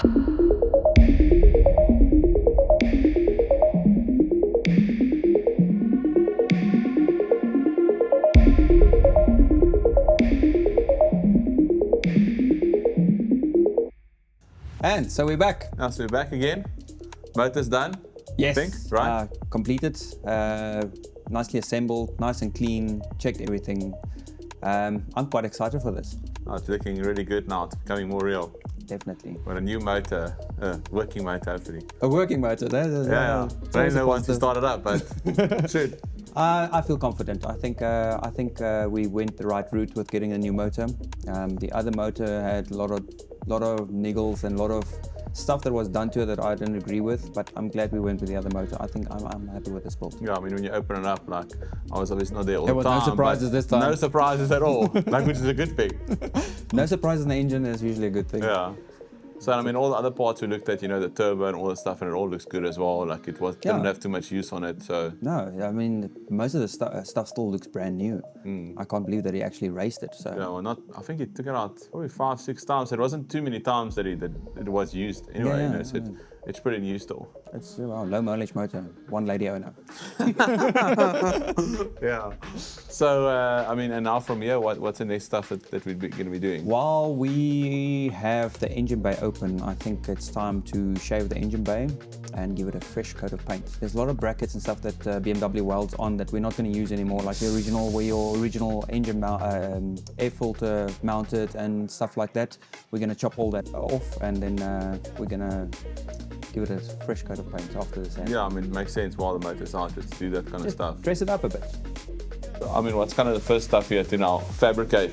And so we're back. So we're back again. Motor's done. Yes. I think, right? Completed. Nicely assembled, nice and clean. Checked everything. I'm quite excited for this. Oh, it's looking really good now. It's becoming more real. Definitely. With a new motor, working motor, hopefully. A working motor. Yeah. I don't know once you start it up, but should. I feel confident. I think we went the right route with getting a new motor. The other motor had a lot of niggles and a lot of stuff that was done to it that I didn't agree with, but I'm glad we went with the other motor. I think I'm happy with this build. Yeah, I mean, when you open it up, like, I was obviously not there all the time. There was no surprises this time. No surprises at all, like, which is a good thing. No surprises in the engine is usually a good thing. Yeah. So, I mean, all the other parts we looked at, you know, the turbo and all the stuff, and it all looks good as well. Like, didn't have too much use on it, so. No, I mean, most of the stuff still looks brand new. I can't believe that he actually raced it. So. Yeah, well, I think he took it out probably 5-6 times. It wasn't too many times that it was used anyway, you know, so it's pretty new still. It's a low mileage motor, one lady owner. Yeah. So, I mean, and now from here, what's the next stuff that we're going to be doing? While we have the engine bay open, I think it's time to shave the engine bay and give it a fresh coat of paint. There's a lot of brackets and stuff that BMW welds on that we're not going to use anymore, like the original, where your original engine air filter mounted and stuff like that. We're going to chop all that off, and then we're going to give it a fresh coat of paint after the sand. Yeah, I mean, it makes sense while the motor's out, just to do that kind of stuff. Dress it up a bit. I mean, what's kind of the first stuff you have to now fabricate?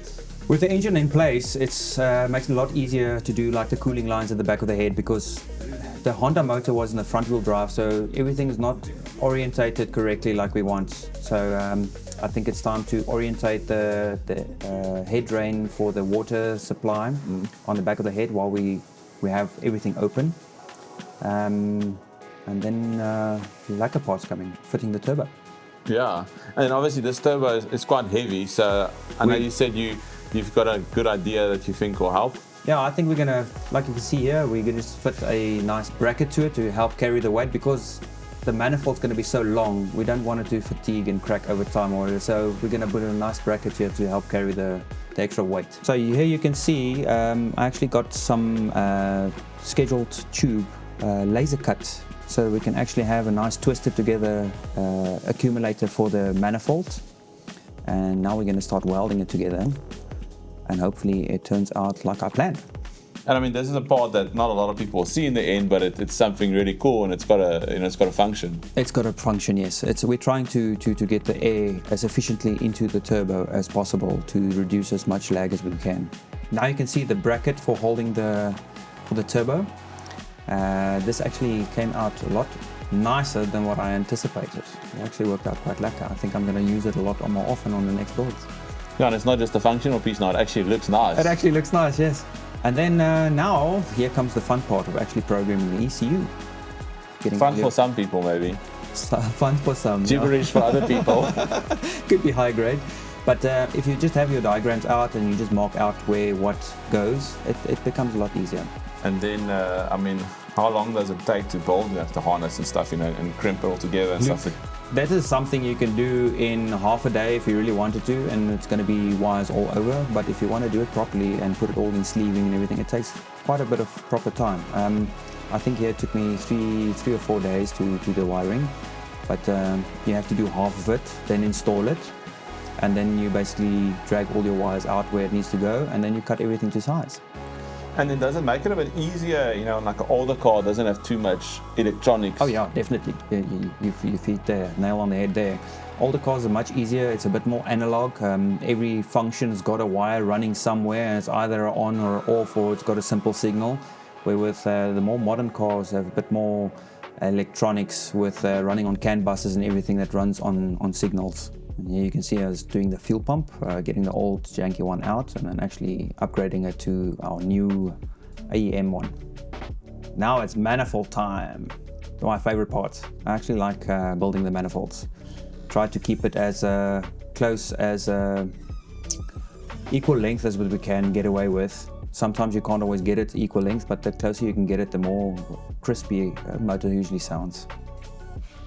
With the engine in place, it's makes it a lot easier to do like the cooling lines at the back of the head, because the Honda motor was in the front wheel drive, so everything is not orientated correctly like we want. So I think it's time to orientate the head drain for the water supply on the back of the head while we have everything open. And then lacquer parts coming, fitting the turbo. Yeah, and obviously this turbo is quite heavy, so I know you said you've got a good idea that you think will help. Yeah, I think we're gonna, like you can see here, we're gonna just fit a nice bracket to it to help carry the weight, because the manifold's gonna be so long, we don't want it to fatigue and crack over time or whatever, so we're gonna put a nice bracket here to help carry the extra weight. So here you can see I actually got some scheduled tube laser cut, so we can actually have a nice twisted together accumulator for the manifold. And now we're going to start welding it together, and hopefully it turns out like I planned. And I mean, this is a part that not a lot of people will see in the end, but it's something really cool, and it's got a function. It's got a function, yes. We're trying to get the air as efficiently into the turbo as possible to reduce as much lag as we can. Now you can see the bracket for holding for the turbo. This actually came out a lot nicer than what I anticipated. It actually worked out quite lekker. I think I'm going to use it a lot more often on the next builds. Yeah, and it's not just a functional piece now, it actually looks nice. It actually looks nice, yes. And then now, here comes the fun part of actually programming the ECU. Fun for some people, maybe. Fun for some. Gibberish for other people. Could be high grade. But if you just have your diagrams out and you just mark out where what goes, it becomes a lot easier. And then, I mean, how long does it take to build the harness and stuff, you know, and crimp it all together and stuff? That is something you can do in half a day if you really wanted to, and it's going to be wires all over. But if you want to do it properly and put it all in sleeving and everything, it takes quite a bit of proper time. I think here it took me three or 4 days to do the wiring, but you have to do half of it, then install it, and then you basically drag all your wires out where it needs to go, and then you cut everything to size. And then does it make it a bit easier, you know, like an older car doesn't have too much electronics? Oh yeah, definitely. You hit the nail on the head there. Older cars are much easier, it's a bit more analog. Every function's got a wire running somewhere, and it's either on or off, or it's got a simple signal. Where with the more modern cars have a bit more electronics with running on CAN buses and everything that runs on signals. And here you can see I was doing the fuel pump, getting the old janky one out and then actually upgrading it to our new AEM one. Now it's manifold time. My favorite part. I actually like building the manifolds. Try to keep it as close as equal length as we can get away with. Sometimes you can't always get it equal length, but the closer you can get it, the more crispy motor usually sounds.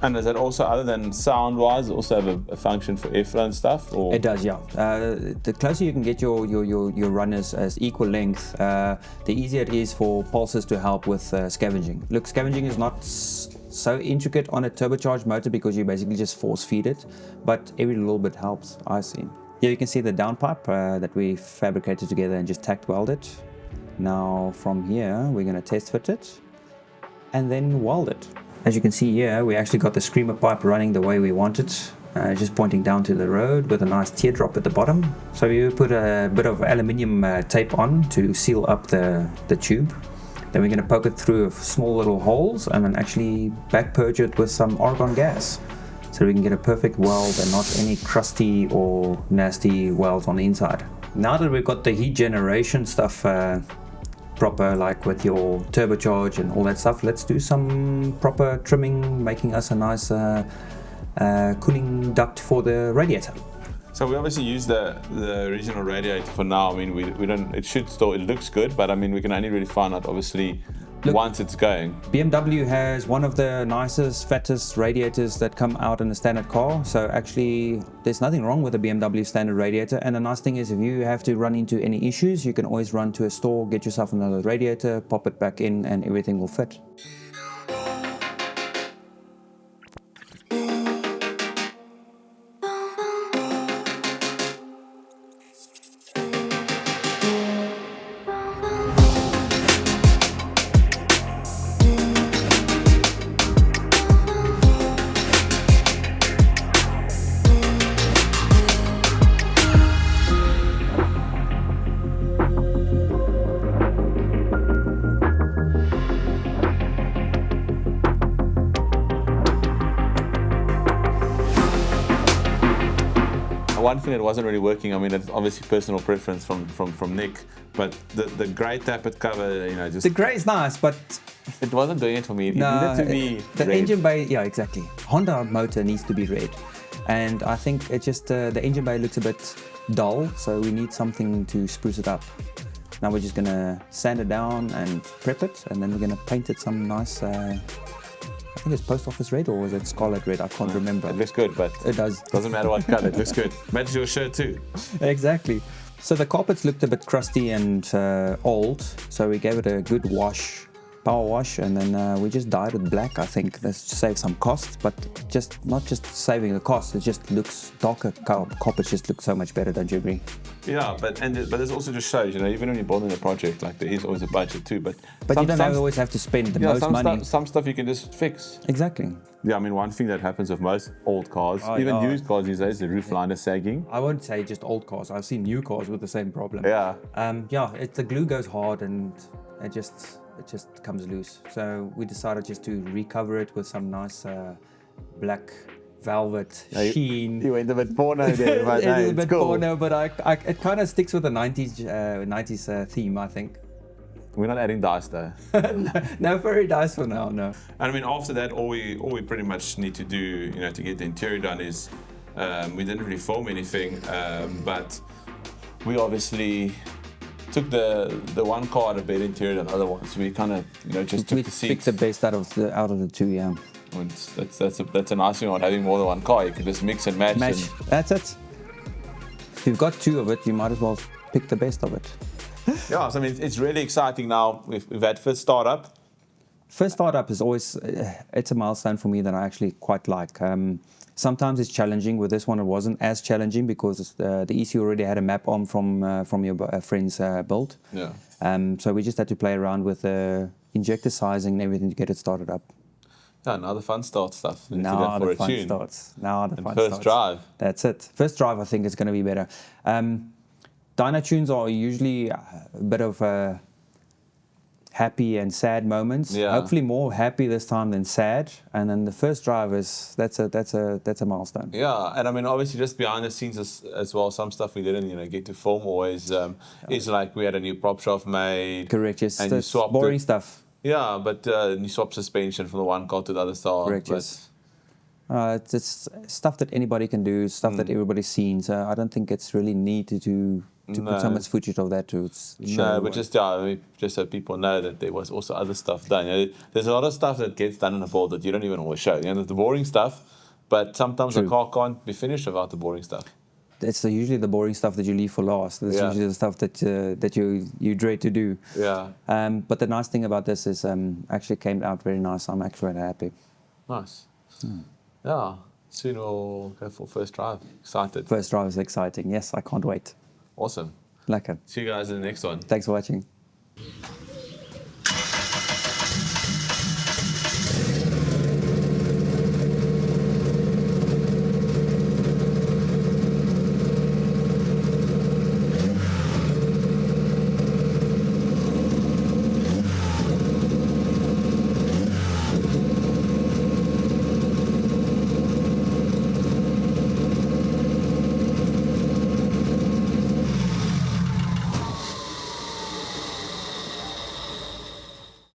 And does that also, other than sound-wise, also have a function for airflow and stuff? Or? It does, yeah. The closer you can get your runners as equal length, the easier it is for pulses to help with scavenging. Look, scavenging is not so intricate on a turbocharged motor because you basically just force feed it, but every little bit helps, I've seen. Here you can see the downpipe that we fabricated together and just tack welded. Now from here, we're going to test fit it and then weld it. As you can see here, we actually got the screamer pipe running the way we want it, just pointing down to the road with a nice teardrop at the bottom. So you put a bit of aluminium tape on to seal up the tube. Then we're going to poke it through small little holes and then actually back purge it with some argon gas, so we can get a perfect weld and not any crusty or nasty welds on the inside. Now that we've got the heat generation stuff proper, like with your turbocharge and all that stuff, let's do some proper trimming, making us a nice cooling duct for the radiator. So we obviously use the original radiator for now. I mean, we don't, it looks good, but I mean, we can only really find out obviously once it's going. BMW has one of the nicest, fattest radiators that come out in a standard car. So actually, there's nothing wrong with a BMW standard radiator. And the nice thing is, if you have to run into any issues, you can always run to a store, get yourself another radiator, pop it back in, and everything will fit. One thing that wasn't really working, I mean, it's obviously personal preference from Nick, but the grey tappet cover, you know, just... The grey is nice, but... It wasn't doing it for me. It no, needed to be the red. engine bay, yeah, exactly. Honda motor needs to be red. And I think it just, the engine bay looks a bit dull, so we need something to spruce it up. Now we're just gonna sand it down and prep it, and then we're gonna paint it some nice, I think it's post office red, or was it scarlet red? I can't remember. It looks good, but it does. Doesn't matter what color, it looks good. Matches your shirt too. Exactly. So the carpets looked a bit crusty and old, so we gave it a good wash, power wash, and then we just dyed it black. I think that's to save some costs, but just not just saving the cost, it just looks darker. Carpets just look so much better, don't you agree? Yeah, but this also just shows, you know, even when you're building a project, like there is always a budget too. But you don't always have to spend the most money. Some stuff you can just fix. Exactly. Yeah, I mean, one thing that happens with most old cars, even used cars these days, the roof liner sagging. I won't say just old cars. I've seen new cars with the same problem. Yeah. The glue goes hard and it just comes loose. So we decided just to recover it with some nice black velvet sheen. You went a bit porno there, but it is a bit cool. porno, but it kind of sticks with the 90s theme, I think. We're not adding dice though. No furry dice for now, no. And I mean, after that, all we pretty much need to do, you know, to get the interior done is, we didn't really film anything, but we obviously took the one car out of bed interior and the other one. So we kind of, you know, just took the seats. We picked the best out of the two, yeah. And that's a nice thing about having more than one car. You can just mix and match. That's it. If you've got two of it, you might as well pick the best of it. Yeah, so I mean, it's really exciting now. We've had first startup. First startup is always, it's a milestone for me that I actually quite like. Sometimes it's challenging. With this one, it wasn't as challenging because the ECU already had a map on from your friend's build. Yeah. So we just had to play around with the injector sizing and everything to get it started up. Yeah, now the fun start stuff. Now the fun starts. First drive. That's it. First drive, I think, is going to be better. Dyno tunes are usually a bit of happy and sad moments. Yeah. Hopefully more happy this time than sad. And then the first drive is that's a milestone. Yeah, and I mean, obviously, just behind the scenes as well, some stuff we didn't, you know, get to film always. Is like we had a new prop shaft made. Correct. Yes. And you swapped boring stuff. Yeah, but you swap suspension from the one car to the other side. Correct, yes. It's stuff that anybody can do, stuff that everybody's seen. So I don't think it's really need to put so much footage of that to show. No, but just just so people know that there was also other stuff done. There's a lot of stuff that gets done in a build that you don't even always show. There's the boring stuff, but sometimes a car can't be finished without the boring stuff. It's usually the boring stuff that you leave for last. That's usually the stuff that you dread to do. Yeah. But the nice thing about this is actually came out very nice. I'm actually very happy. Nice. Yeah. Soon we'll go for first drive. Excited. First drive is exciting. Yes, I can't wait. Awesome. Lekker. See you guys in the next one. Thanks for watching.